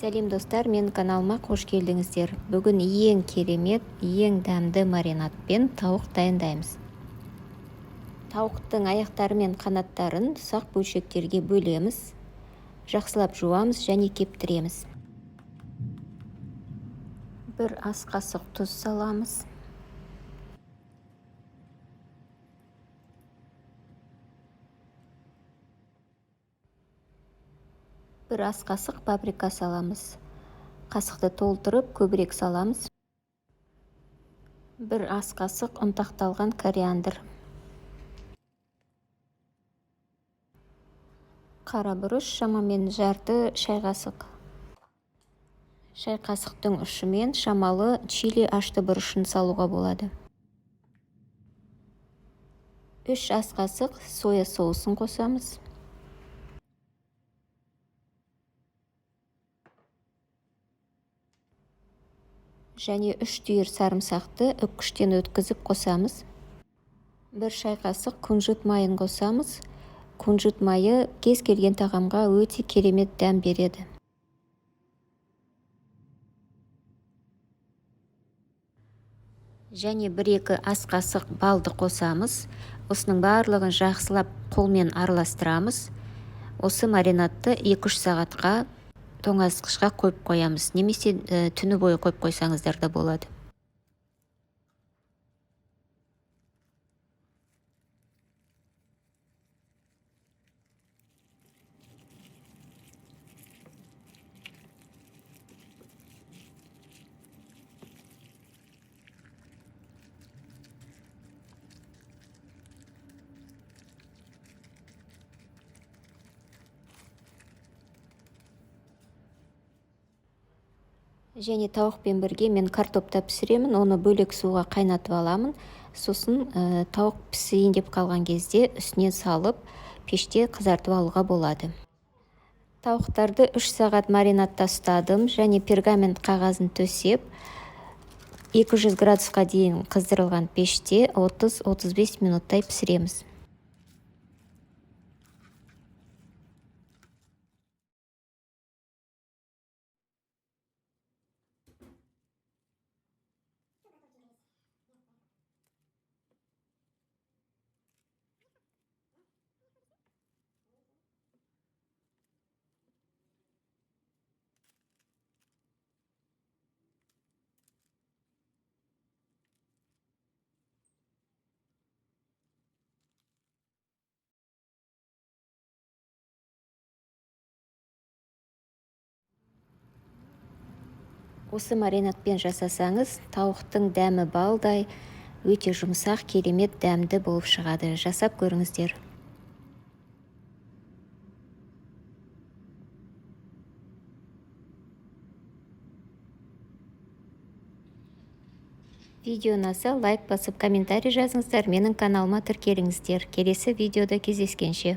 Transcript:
Сәлем достар, мен каналыма қош келдіңіздер. Бүгін ең керемет, ең дәмді маринадпен тауық дайындаймыз. Тауықтың аяқтары мен қанаттарын ұсақ бөлшектерге бөлеміз, жақсылап жуамыз және кептіреміз. Бір ас қасық тұз саламыз. Бір ас қасық паприка саламыз. Қасықты толтырып, көбірек саламыз. Бір ас қасық ұнтақталған кориандр. Қара бұрыш шамамен жарты шай қасық. Шай қасықтың ұшымен шамалы чили ашты бұрышын салуға болады. 3 ас қасық соя соусын қосамыз. Және 3 түйір сарымсақты үккіштен өткізіп қосамыз. 1 шай қасық күнжіт майын қосамыз. Күнжіт майы кез келген тағамға өте керемет дәм береді. Және 1-2 ас қасық балды қосамыз. Осының барлығын жақсылап қолмен араластырамыз. Осы маринадты 2-3 сағатқа тоңазытқышқа қойып қоямыз. Немесе түні бойы қойып қойсаңыздар да болады. Және тауықпен бірге мен картопта пісіремін, оны бөлек суға қайнатып аламын. Сосын тауық пісейін деп қалған кезде үстінен салып, пеште қызартып алуға болады. Тауықтарды 3 сағат маринадта ұстадым және пергамент қағазын төсеп, 200 градусқа дейін қыздырылған пеште 30-35 минуттай пісіреміз. Осы маринадпен жасасаңыз, тауықтың дәмі балдай, өте жұмсақ, керемет дәмді болып шығады. Жасап көріңіздер. Видео ұнаса, лайк басып, комментарий жазыңыздар, менің каналыма тіркеліңіздер. Келесі видеода кездескенше.